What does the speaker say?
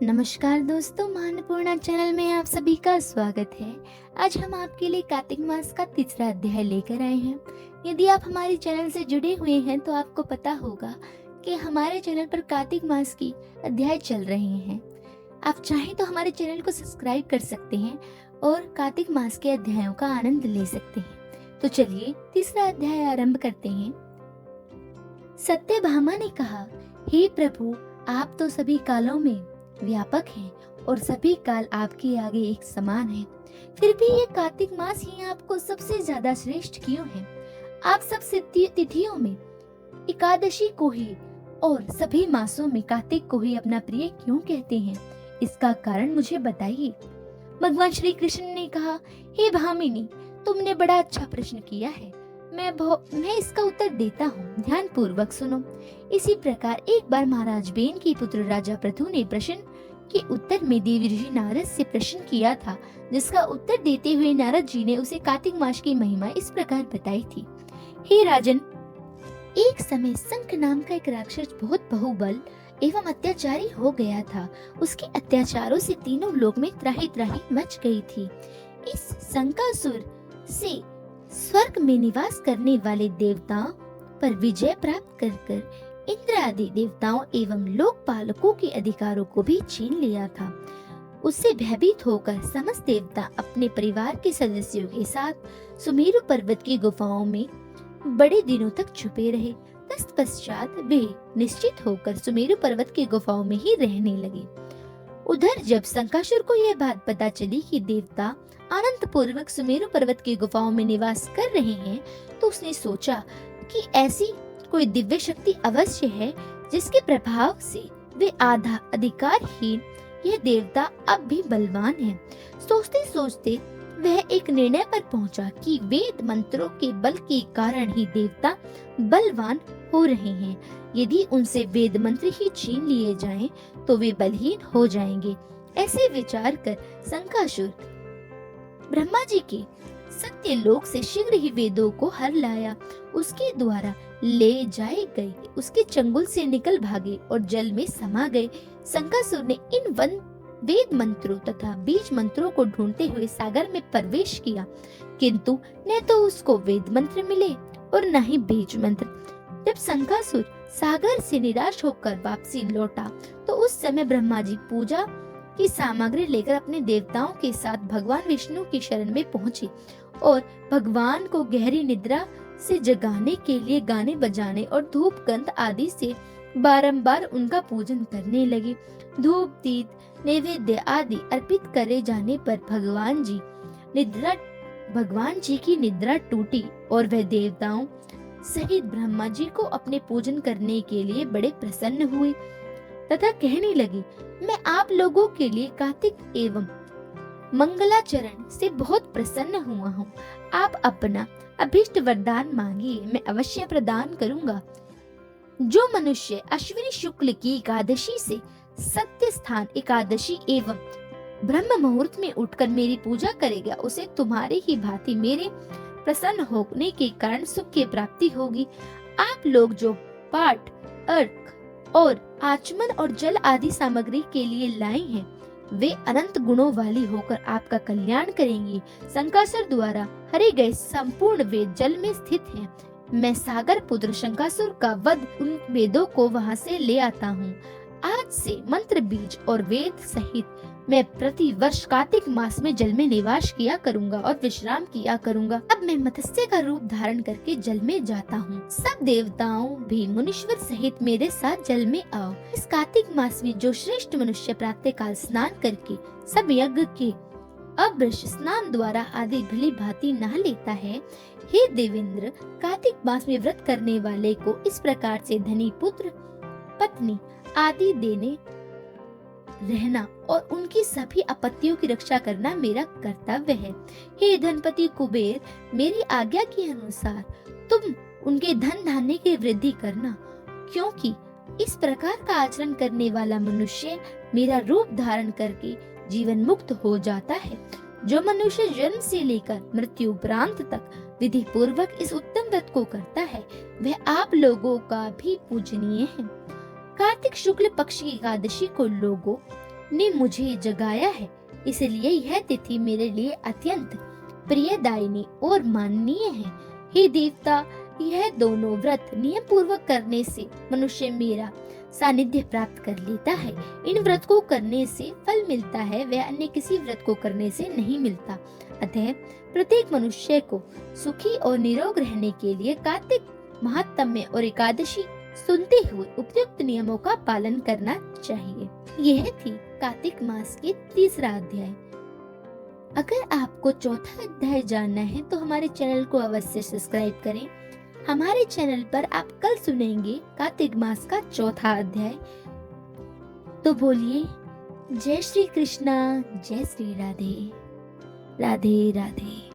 नमस्कार दोस्तों, मानपूर्णा चैनल में आप सभी का स्वागत है। आज हम आपके लिए कार्तिक मास का तीसरा अध्याय लेकर आए हैं। यदि आप हमारे चैनल से जुड़े हुए हैं तो आपको पता होगा कि हमारे चैनल पर कार्तिक मास की अध्याय चल रहे हैं। आप चाहें तो हमारे चैनल को सब्सक्राइब कर सकते हैं और कार्तिक मास के अध्यायों का आनंद ले सकते हैं। तो चलिए तीसरा अध्याय आरंभ करते हैं। सत्यभामा ने कहा, हे प्रभु, आप तो सभी कालों में व्यापक है और सभी काल आपके आगे एक समान है। फिर भी ये कार्तिक मास ही आपको सबसे ज्यादा श्रेष्ठ क्यों है? आप सब तिथियों में एकादशी को ही और सभी मासों में कार्तिक को ही अपना प्रिय क्यों कहते हैं? इसका कारण मुझे बताइए। भगवान श्री कृष्ण ने कहा, हे भामिनी, तुमने बड़ा अच्छा प्रश्न किया है। मैं इसका उत्तर देता हूँ, ध्यान पूर्वक सुनो। इसी प्रकार एक बार महाराज बेन के पुत्र राजा पृथु ने प्रश्न के उत्तर में देवी ऋषि नारद से प्रश्न किया था, जिसका उत्तर देते हुए नारद जी ने उसे कार्तिक मास की महिमा इस प्रकार बताई थी। हे राजन, एक समय शंख नाम का एक राक्षस बहुत बहुबल एवं अत्याचारी हो गया था। उसके अत्याचारों से तीनों लोक में त्राही त्राही मच गई थी। इस शंकासुर से स्वर्ग में निवास करने वाले देवताओं पर विजय प्राप्त कर इंद्र आदि देवताओं एवं लोकपालकों के अधिकारों को भी छीन लिया था। उससे भयभीत होकर समस्त देवता अपने परिवार के सदस्यों के साथ सुमेरु पर्वत की गुफाओं में बड़े दिनों तक छुपे रहे। तत्पश्चात वे निश्चित होकर सुमेरु पर्वत की गुफाओं में ही रहने लगे। उधर जब शंकासुर को यह बात पता चली कि देवता आनंद पूर्वक सुमेरु पर्वत की गुफाओं में निवास कर रहे हैं, तो उसने सोचा कि ऐसी कोई दिव्य शक्ति अवश्य है जिसके प्रभाव से वे आधा अधिकारहीन यह देवता अब भी बलवान है। सोचते सोचते वह एक निर्णय पर पहुंचा कि वेद मंत्रों के बल के कारण ही देवता बलवान हो रहे हैं। यदि उनसे वेद मंत्र ही छीन लिए जाएं, तो वे बलहीन हो जाएंगे। ऐसे विचार कर शंकासुर ब्रह्मा जी के सत्य लोक से शीघ्र ही वेदों को हर लाया। उसके द्वारा ले जाए गए उसके चंगुल से निकल भागे और जल में समा गए। शंकासुर ने इन वेद मंत्रों तथा बीज मंत्रों को ढूंढते हुए सागर में प्रवेश किया, किंतु न तो उसको वेद मंत्र मिले और न ही बीज मंत्र। जब शंकासुर सागर से निराश होकर वापसी लौटा, तो उस समय ब्रह्मा जी पूजा की सामग्री लेकर अपने देवताओं के साथ भगवान विष्णु की शरण में पहुंचे और भगवान को गहरी निद्रा से जगाने के लिए गाने बजाने और धूप गंध आदि से बारंबार उनका पूजन करने लगे। धूप दीप नैवेद्य आदि अर्पित करे जाने पर भगवान जी की निद्रा टूटी और वह देवताओं सहित ब्रह्मा जी को अपने पूजन करने के लिए बड़े प्रसन्न हुए तथा कहने लगे, मैं आप लोगों के लिए कार्तिक एवं मंगलाचरण से बहुत प्रसन्न हुआ हूँ। आप अपना अभीष्ट वरदान मांगिए, मैं अवश्य प्रदान करूंगा। जो मनुष्य अश्विनी शुक्ल की एकादशी से सत्य स्थान एकादशी एवं ब्रह्म मुहूर्त में उठकर मेरी पूजा करेगा, उसे तुम्हारे ही भांति मेरे प्रसन्न होने के कारण सुख की प्राप्ति होगी। आप लोग जो पाठ, अर्घ और आचमन और जल आदि सामग्री के लिए लाए हैं, वे अनंत गुणों वाली होकर आपका कल्याण करेंगी। शंकासुर द्वारा हरे गए संपूर्ण वेद जल में स्थित हैं। मैं सागर पुत्र शंकासुर का वध उन वेदों को वहां से ले आता हूँ। आज से मंत्र बीज और वेद सहित मैं प्रति वर्ष कार्तिक मास में जल में निवास किया करूंगा और विश्राम किया करूंगा। अब मैं मत्स्य का रूप धारण करके जल में जाता हूँ। सब देवताओं भी मुनीश्वर सहित मेरे साथ जल में आओ। इस कार्तिक मास में जो श्रेष्ठ मनुष्य प्रातः काल स्नान करके सब यज्ञ के अब्रश स्नान द्वारा आदि भली भांति नहा लेता है, हे देवेंद्र, कार्तिक मास में व्रत करने वाले को इस प्रकार से धनी पुत्र पत्नी आदि देने रहना और उनकी सभी आपत्तियों की रक्षा करना मेरा कर्तव्य है। हे धनपति कुबेर, मेरी आज्ञा के अनुसार तुम उनके धन धान्य की वृद्धि करना, क्योंकि इस प्रकार का आचरण करने वाला मनुष्य मेरा रूप धारण करके जीवन मुक्त हो जाता है। जो मनुष्य जन्म से लेकर मृत्यु उपरांत तक विधि पूर्वक इस उत्तम व्रत को करता है, वह आप लोगों का भी पूजनीय है। कार्तिक शुक्ल पक्ष की एकादशी को लोगों ने मुझे जगाया है, इसलिए यह तिथि मेरे लिए अत्यंत प्रियदायिनी और माननीय है। हे देवता, यह दोनों व्रत नियम पूर्वक करने से मनुष्य मेरा सानिध्य प्राप्त कर लेता है। इन व्रत को करने से फल मिलता है, वह अन्य किसी व्रत को करने से नहीं मिलता। अतः प्रत्येक मनुष्य को सुखी और निरोग रहने के लिए कार्तिक महात्म्य और एकादशी सुनते हुए उपयुक्त नियमों का पालन करना चाहिए। यह थी कार्तिक मास की तीसरा अध्याय। अगर आपको चौथा अध्याय जानना है तो हमारे चैनल को अवश्य सब्सक्राइब करें। हमारे चैनल पर आप कल सुनेंगे कार्तिक मास का चौथा अध्याय। तो बोलिए जय श्री कृष्णा, जय श्री राधे, राधे राधे।